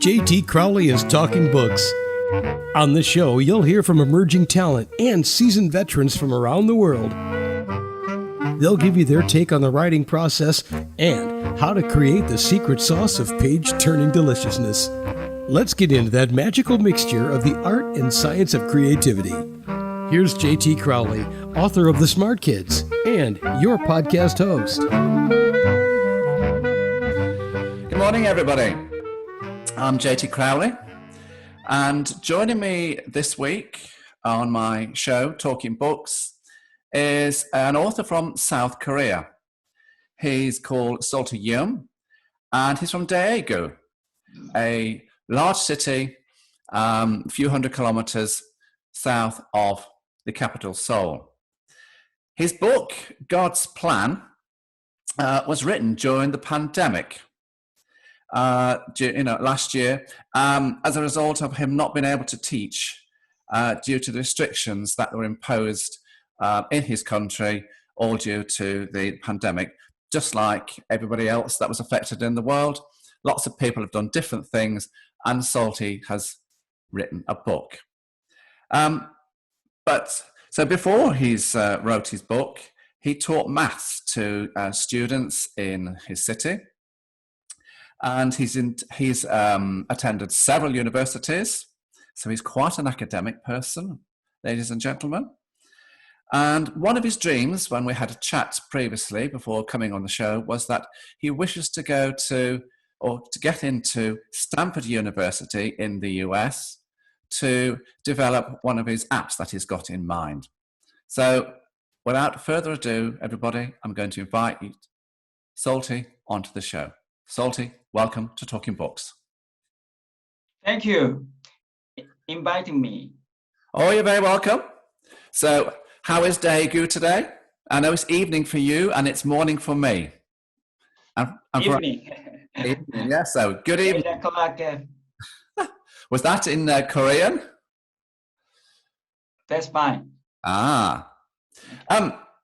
JT Crowley is Talking Books. On this show, you'll hear from emerging talent and seasoned veterans from around the world. They'll give you their take on the writing process and how to create the secret sauce of page-turning deliciousness. Let's get into that magical mixture of the art and science of creativity. Here's JT Crowley, author of The Smart Kids, and your podcast host. Good morning, everybody. I'm JT Crowley, and joining me this week on my show, Talking Books, is an author from South Korea. He's called Salty Yeom, and he's from Daegu, a large city a few hundred kilometers south of the capital, Seoul. His book, God's Plan, was written during the pandemic. Last year, as a result of him not being able to teach due to the restrictions that were imposed in his country, all due to the pandemic. Just like everybody else that was affected in the world, lots of people have done different things, and Salty has written a book. So before he wrote his book, he taught maths to students in his city. And he's attended several universities, so he's quite an academic person, ladies and gentlemen. And one of his dreams, when we had a chat previously before coming on the show, was that he wishes to get into Stanford University in the US to develop one of his apps that he's got in mind. So without further ado, everybody, I'm going to invite you, Salty, onto the show. Salty, welcome to Talking Books. Thank you for inviting me. Oh, you're very welcome. So, how is Daegu today? I know it's evening for you and it's morning for me. Evening. Evening, yeah, so good evening. 8 o'clock. Was that in Korean? That's fine.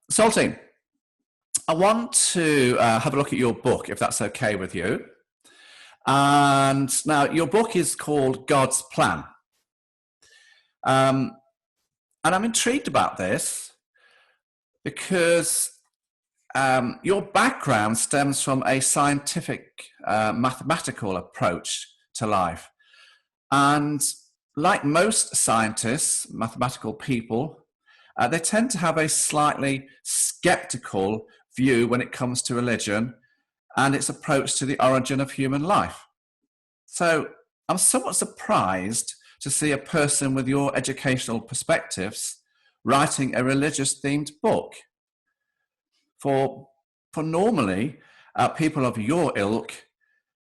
Salty, I want to have a look at your book, if that's okay with you. And now your book is called God's Plan. And I'm intrigued about this because your background stems from a scientific, mathematical approach to life. And like most scientists, mathematical people, they tend to have a slightly skeptical view when it comes to religion and its approach to the origin of human life. So I'm somewhat surprised to see a person with your educational perspectives writing a religious-themed book. For normally, people of your ilk,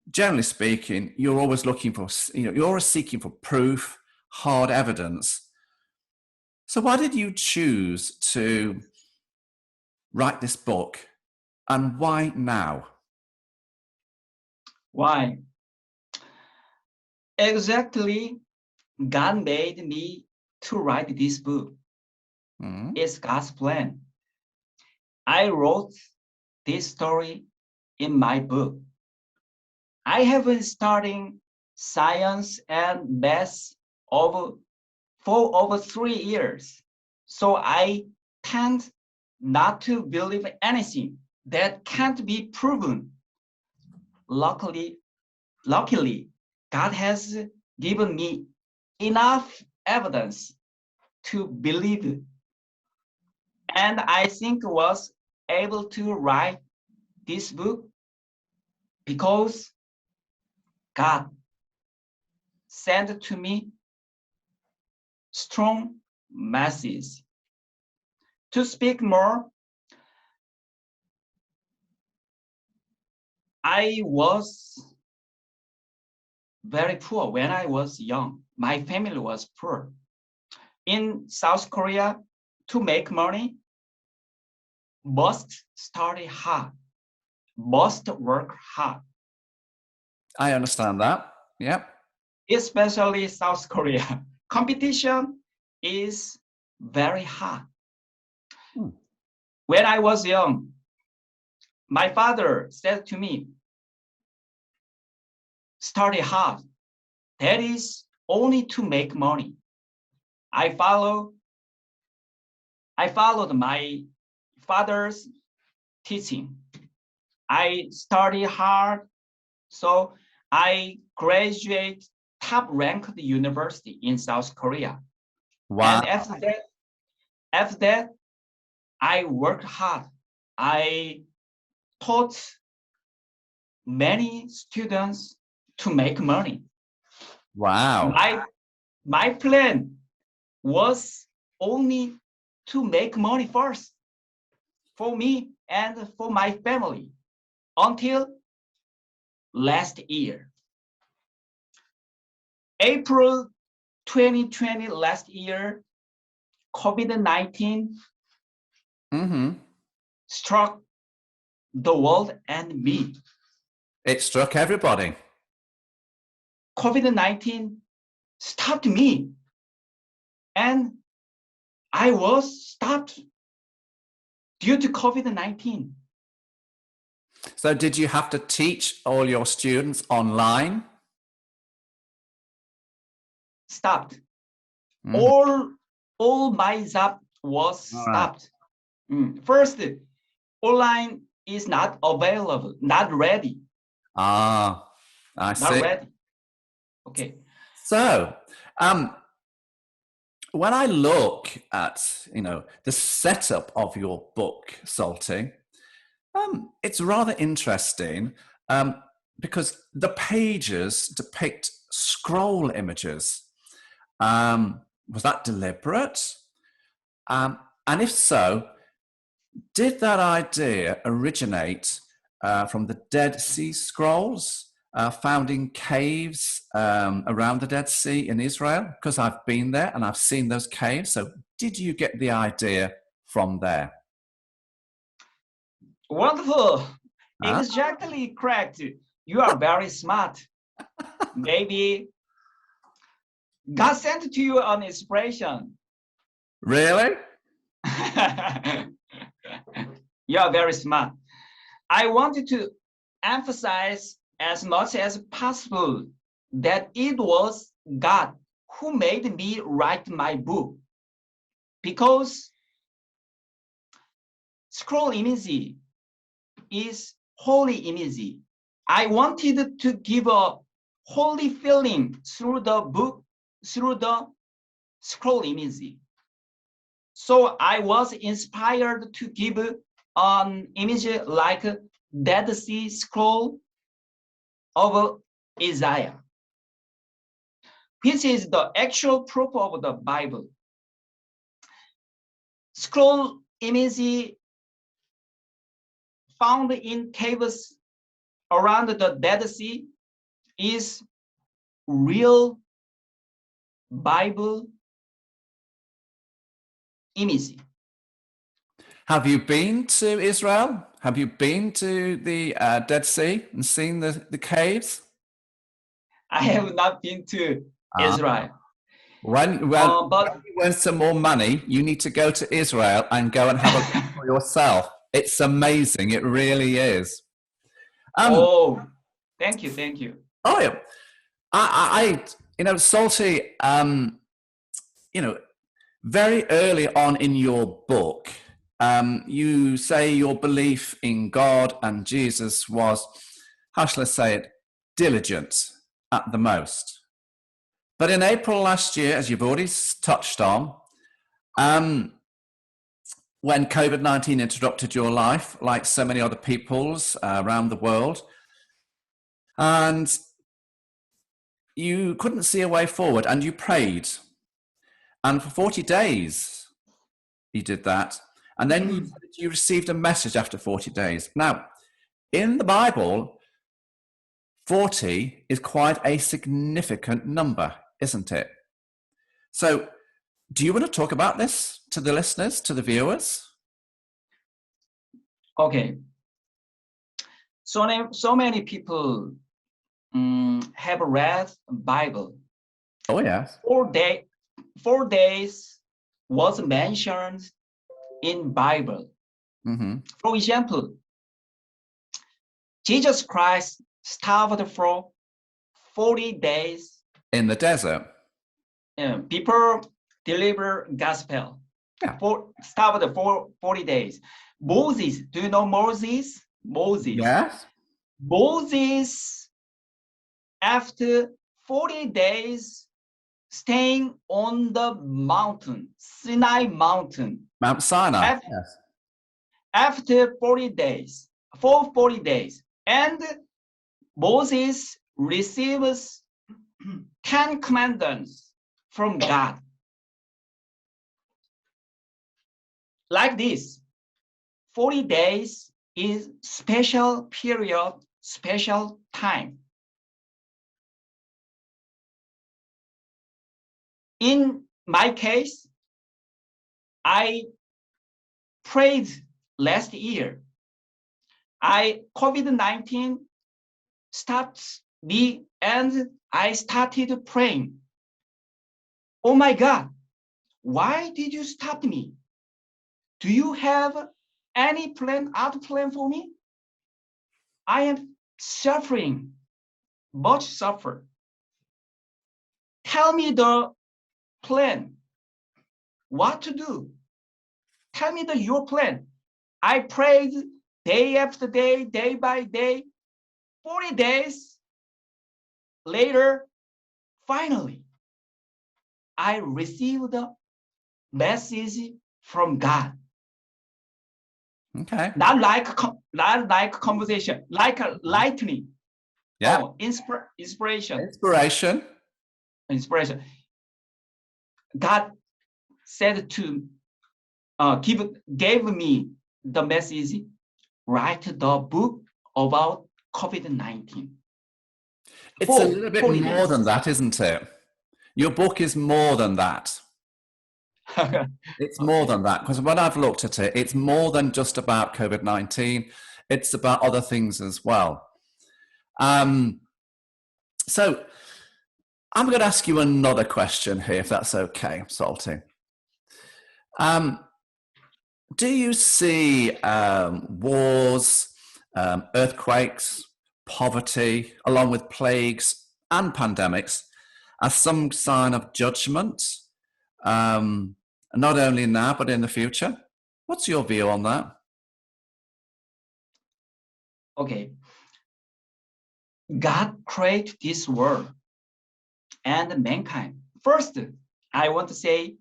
generally speaking, you're always looking for, you're always seeking for proof, hard evidence. So why did you choose to write this book, and why now? Why? Exactly, God made me to write this book. Mm-hmm. It's God's plan. I wrote this story in my book. I have been studying science and math for over 3 years. So I tend not to believe anything that can't be proven. Luckily, God has given me enough evidence to believe it. And I think was able to write this book because God sent to me strong message. To speak more, I was very poor when I was young. My family was poor. In South Korea, to make money, must study hard, must work hard. I understand that. Yep. Especially South Korea. Competition is very hard. When I was young, my father said to me, study hard, that is only to make money. I followed my father's teaching. I study hard, so I graduate top ranked university in South Korea. Wow. And after that, I worked hard. I taught many students to make money. Wow. My plan was only to make money first for me and for my family until last year. April 2020 last year, COVID-19 struck the world and me. It struck everybody. COVID-19 stopped me, and I was stopped due to COVID-19. So did you have to teach all your students online? Stopped. All my job was stopped. First, online is not available, not ready. Ah, I see. Not ready. Okay. So, when I look at, the setup of your book, Salty, it's rather interesting because the pages depict scroll images. Was that deliberate? And if so, did that idea originate from the Dead Sea Scrolls found in caves around the Dead Sea in Israel? Because I've been there and I've seen those caves. So did you get the idea from there? Wonderful. Exactly correct. You are very smart. Maybe God sent to you an inspiration. Really? You are very smart. I wanted to emphasize as much as possible that it was God who made me write my book, because scroll image is holy image. I wanted to give a holy feeling through the book, through the scroll image. So I was inspired to give an image like Dead Sea Scroll of Isaiah, which is the actual proof of the Bible. Scroll image found in caves around the Dead Sea is real Bible image. Have you been to Israel? Have you been to the Dead Sea and seen the caves? I have not been to Israel. When you win some more money, you need to go to Israel and go and have a look for yourself. It's amazing. It really is. Thank you. Oh, yeah. I Salty, very early on in your book, you say your belief in God and Jesus was, how shall I say it, diligent at the most. But in April last year, as you've already touched on, when COVID-19 interrupted your life, like so many other people's around the world, and you couldn't see a way forward, and you prayed. And for 40 days, you did that. And then you received a message after 40 days. Now, in the Bible, 40 is quite a significant number, isn't it? So, do you want to talk about this to the listeners, to the viewers? Okay. So many people have read Bible. Oh, yes. 4 days was mentioned in Bible. For example, Jesus Christ starved for 40 days In the desert. People deliver gospel. Yeah. Start for 40 days. Moses, do you know Moses? Moses. Yes. Moses, after 40 days, staying on the mountain, Sinai mountain. Mount Sinai. Yes. After 40 days, for 40 days, and Moses receives 10 commandments from God. Like this, 40 days is special period, special time. In my case, I prayed last year. COVID-19 stopped me and I started praying. Oh my God, why did you stop me? Do you have any other plan for me? I am suffering, much suffer. Tell me the plan, what to do. Tell me your plan. I prayed day after day, day by day, 40 days later, finally, I received a message from God. Okay. Not like conversation, like a lightning. Yeah. Oh, inspiration. Inspiration. God said to gave me the message, write the book about COVID-19. It's a little bit more than that, isn't it? Your book is more than that. It's more than that, because when I've looked at it, it's more than just about COVID-19. It's about other things as well. So I'm going to ask you another question here, if that's okay, Salty. Do you see wars, earthquakes, poverty, along with plagues and pandemics, as some sign of judgment, not only now, but in the future? What's your view on that? Okay. God created this world and mankind. First, I want to say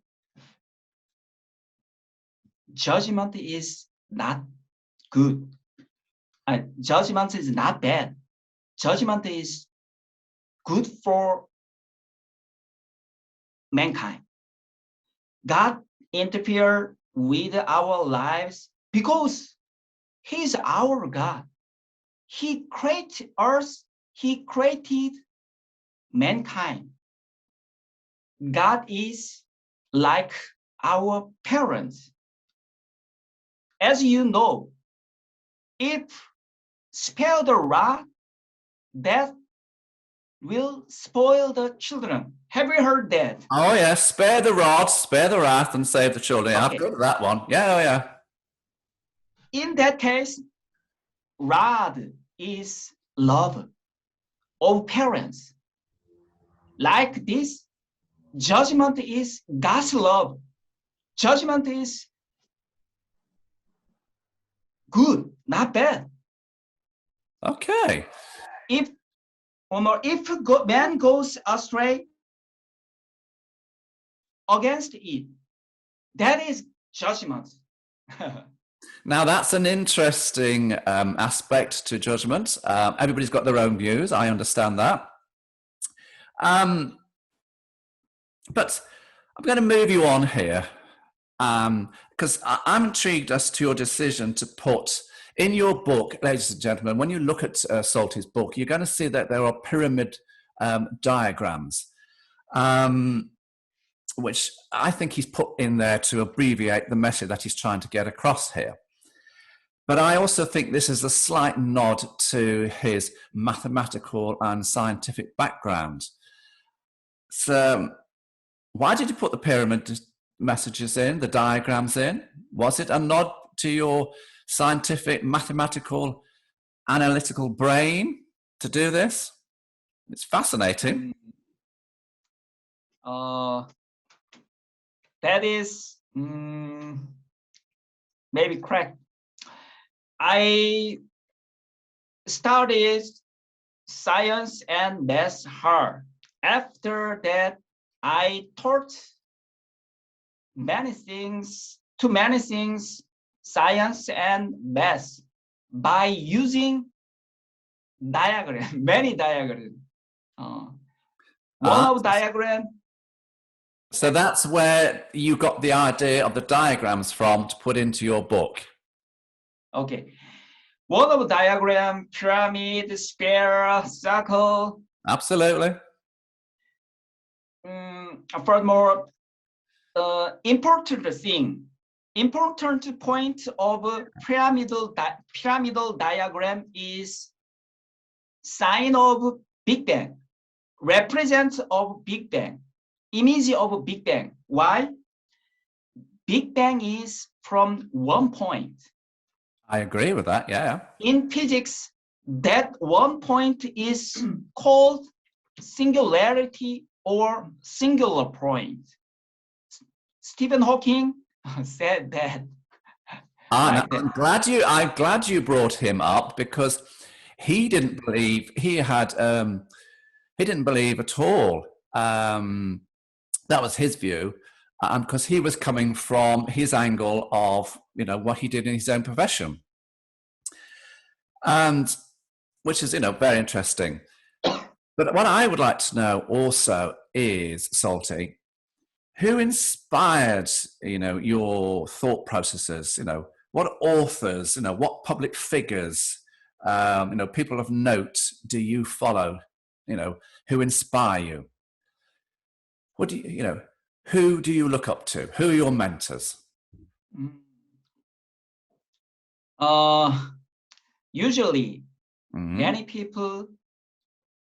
judgment is not good. Judgment is not bad. Judgment is good for mankind. God interfered with our lives because He's our God. He created us. He created mankind. God is like our parents. As you know, if spare the rod, that will spoil the children. Have you heard that? Oh yeah, spare the rod, spare the wrath, and save the children. Okay. I've got that one. Yeah, oh yeah. In that case, rod is love of parents. Like this, judgment is God's love. Judgment is good, not bad. Okay. If man goes astray against it, that is judgment. Now that's an interesting aspect to judgment. Everybody's got their own views. I understand that. But I'm going to move you on here because I'm intrigued as to your decision to put in your book, ladies and gentlemen, when you look at Salty's book, you're going to see that there are pyramid diagrams, which I think he's put in there to abbreviate the message that he's trying to get across here. But I also think this is a slight nod to his mathematical and scientific background. So why did you put the pyramid messages in, the diagrams in? Was it a nod to your scientific, mathematical, analytical brain to do this? It's fascinating. that is maybe correct. I studied science and math hard. After that, I taught many things, science and math by using diagram, many diagrams. One of diagram. So that's where you got the idea of the diagrams from to put into your book. Okay. One of diagram, pyramid, square, circle. Absolutely. Furthermore, important point of pyramidal diagram is sign of Big Bang, represents of Big Bang, image of Big Bang. Why? Big Bang is from one point. I agree with that, yeah. In physics, that one point is called singularity or singular point. Stephen Hawking said that. I'm glad you brought him up, because he didn't believe he didn't believe at all. That was his view, because he was coming from his angle of what he did in his own profession, and which is very interesting. But what I would like to know also is, Salty, who inspired your thought processes? What authors, what public figures, people of note do you follow? Who inspire you? What do you who do you look up to? Who are your mentors? Usually, many people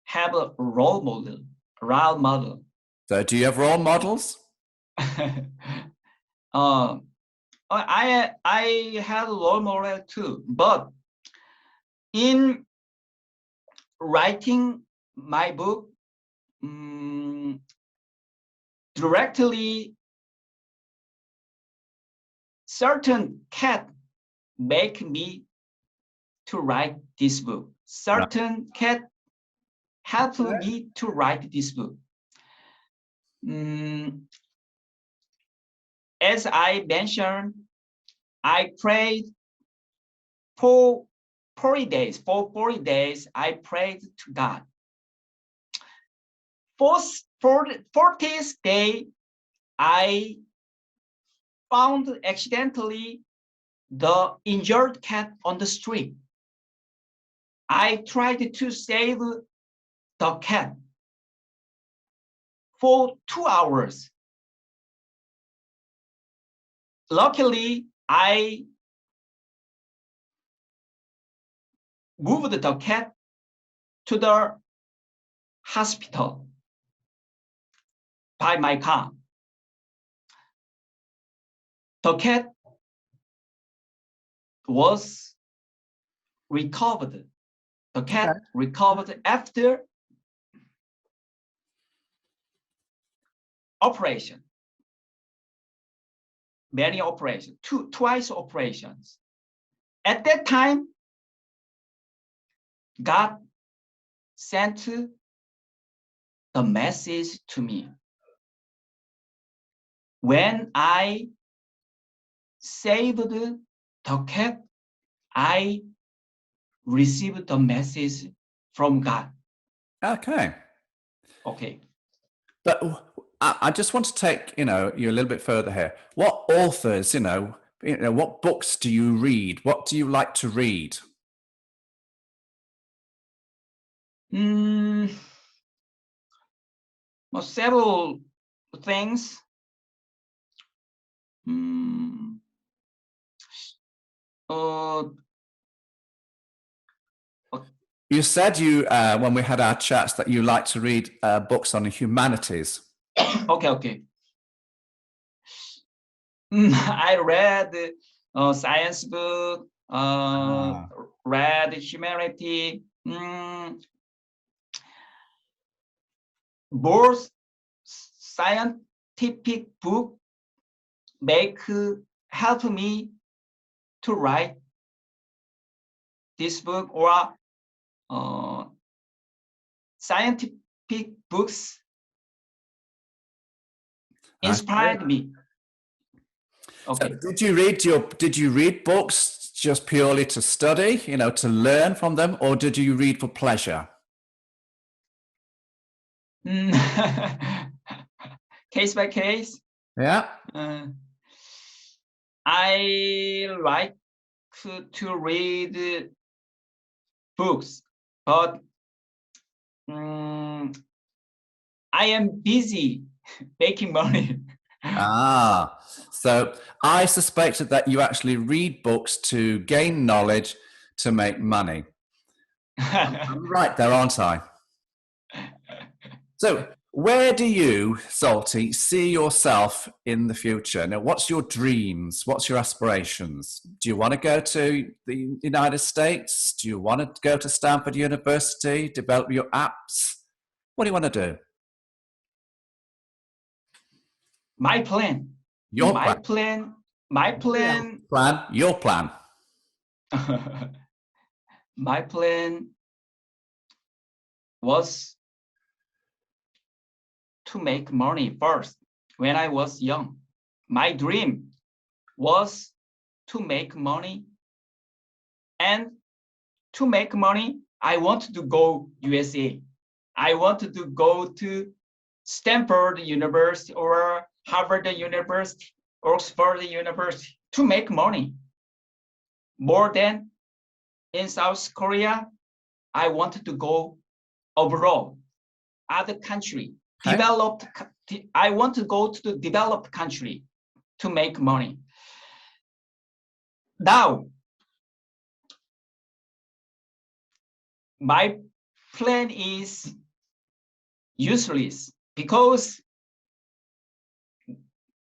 have a role model. So, do you have role models? I have role model too, but in writing my book, directly, certain cat make me to write this book. Certain cat helped me to write this book. As I mentioned, I prayed for 40 days. For 40 days, I prayed to God. For 40th day, I found accidentally the injured cat on the street. I tried to save the cat for 2 hours. Luckily, I moved the cat to the hospital by my car. The cat was recovered. The cat recovered after operation. Many operations, twice operations. At that time, God sent the message to me. When I saved the cat, I received the message from God. Okay. Okay. But I just want to take you a little bit further here. What authors, what books do you read? What do you like to read? Well, several things. You said when we had our chats that you like to read books on the humanities. Okay. I read science book, read humanity. Both scientific book help me to write this book, or scientific books inspired me. Okay. So did you read books just purely to study, to learn from them, or did you read for pleasure? Case by case. Yeah. I like to read books, but I am busy making money. So I suspected that you actually read books to gain knowledge to make money. I'm right there, aren't I? So where do you, Salty, see yourself in the future? Now, what's your dreams? What's your aspirations? Do you want to go to the United States? Do you want to go to Stanford University, develop your apps? What do you want to do? My plan. Your My plan. Your plan. My plan was to make money first when I was young. My dream was to make money, and to make money, I wanted to go USA. I wanted to go to Stanford University or Harvard University, Oxford University to make money. More than in South Korea, I wanted to go abroad, other country, developed. I want to go to the developed country to make money. Now, my plan is useless because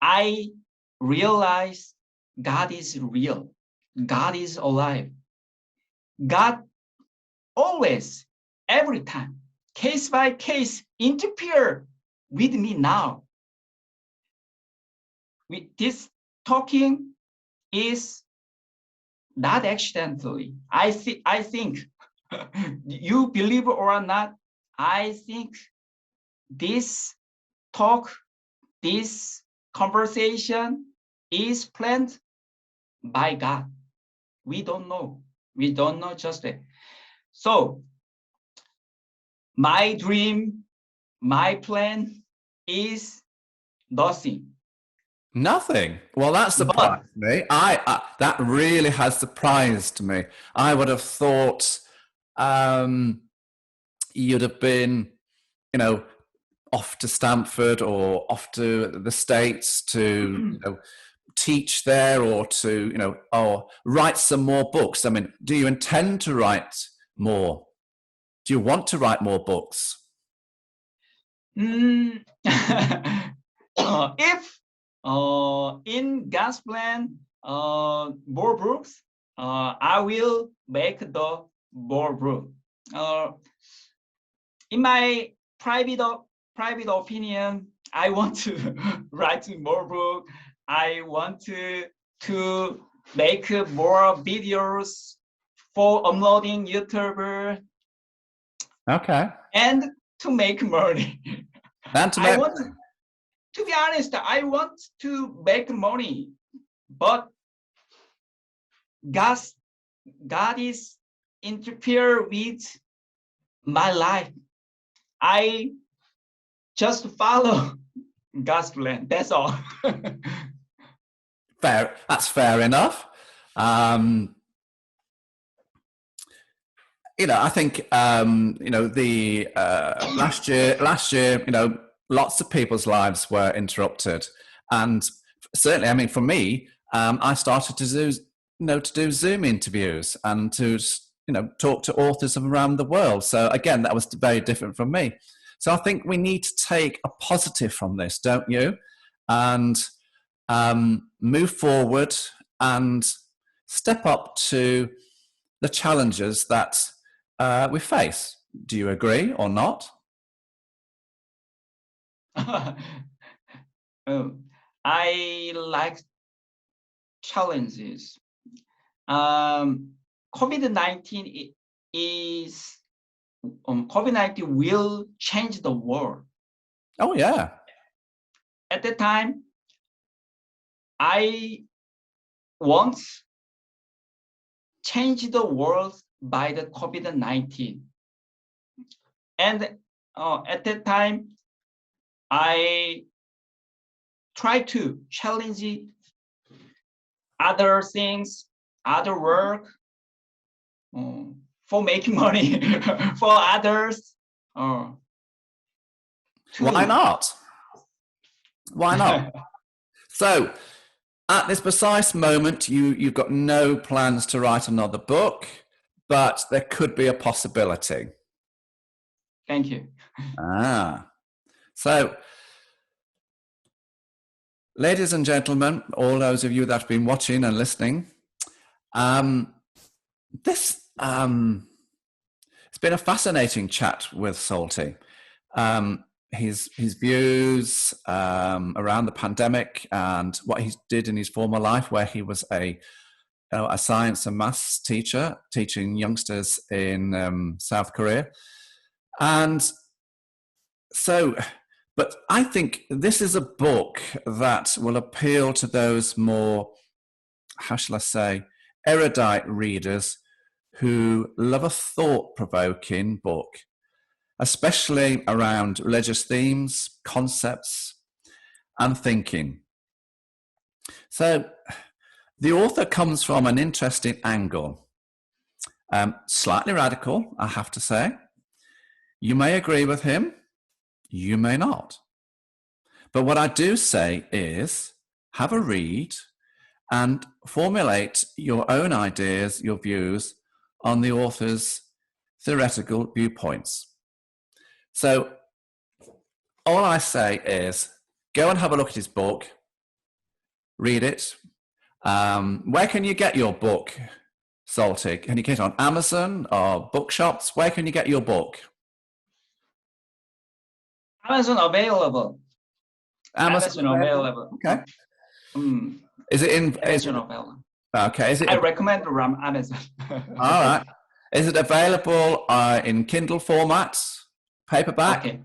I realize God is real. God is alive. God always, every time, case by case, interfere with me now. This talking is not accidentally. I think you believe or not, I think this talk, this conversation is planned by God. We don't know. We don't know just that. So my dream, my plan is nothing. Nothing. Well, that surprised me. That really has surprised me. I would have thought you'd have been, off to Stanford or off to the States to, teach there, or to, or write some more books. I mean, do you intend to write more? Do you want to write more books? If in God's plan, more books, I will make the more book. In my private opinion, I want to write more book. I want to make more videos for uploading YouTube. Okay. And to make money. And to make money. To be honest, I want to make money, but God is interfere with my life. I just follow God's plan. That's all. Fair. That's fair enough. I think the last year, lots of people's lives were interrupted, and certainly, I mean, for me, I started to do Zoom interviews and to talk to authors from around the world. So again, that was very different from me. So I think we need to take a positive from this, don't you? And move forward and step up to the challenges that we face. Do you agree or not? I like challenges. COVID-19 is COVID-19 will change the world. Oh yeah. At the time, I want change the world by the COVID-19. And at that time, I try to challenge other things, other work for making money for others. Why not? Why not? So, at this precise moment, you've got no plans to write another book, but there could be a possibility. Thank you. So, ladies and gentlemen, all those of you that have been watching and listening, it's been a fascinating chat with Salty. His views around the pandemic and what he did in his former life, where he was a science and maths teacher teaching youngsters in South Korea. And so, but I think this is a book that will appeal to those more, how shall I say, erudite readers who love a thought-provoking book, especially around religious themes, concepts, and thinking. So the author comes from an interesting angle, slightly radical, I have to say. You may agree with him, you may not. But what I do say is, have a read and formulate your own ideas, your views on the author's theoretical viewpoints. So all I say is, go and have a look at his book, read it. Where can you get your book, Salty? Can you get it on Amazon or bookshops? Where can you get your book? Amazon available. Amazon available. Okay. Is it in? Amazon available. Okay. Is it? I recommend from Amazon. All right. Is it available in Kindle format, paperback?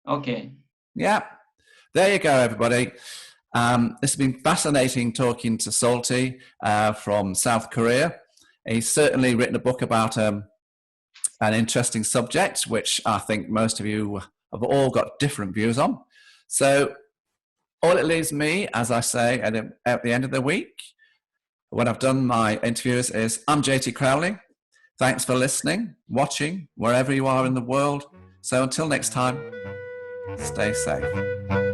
Okay. Yeah. There you go, everybody. This has been fascinating talking to Salty from South Korea. He's certainly written a book about an interesting subject, which I think most of you have all got different views on. So all it leaves me, as I say at the end of the week, when I've done my interviews, is I'm JT Crowley. Thanks for listening, watching, wherever you are in the world. So until next time, stay safe.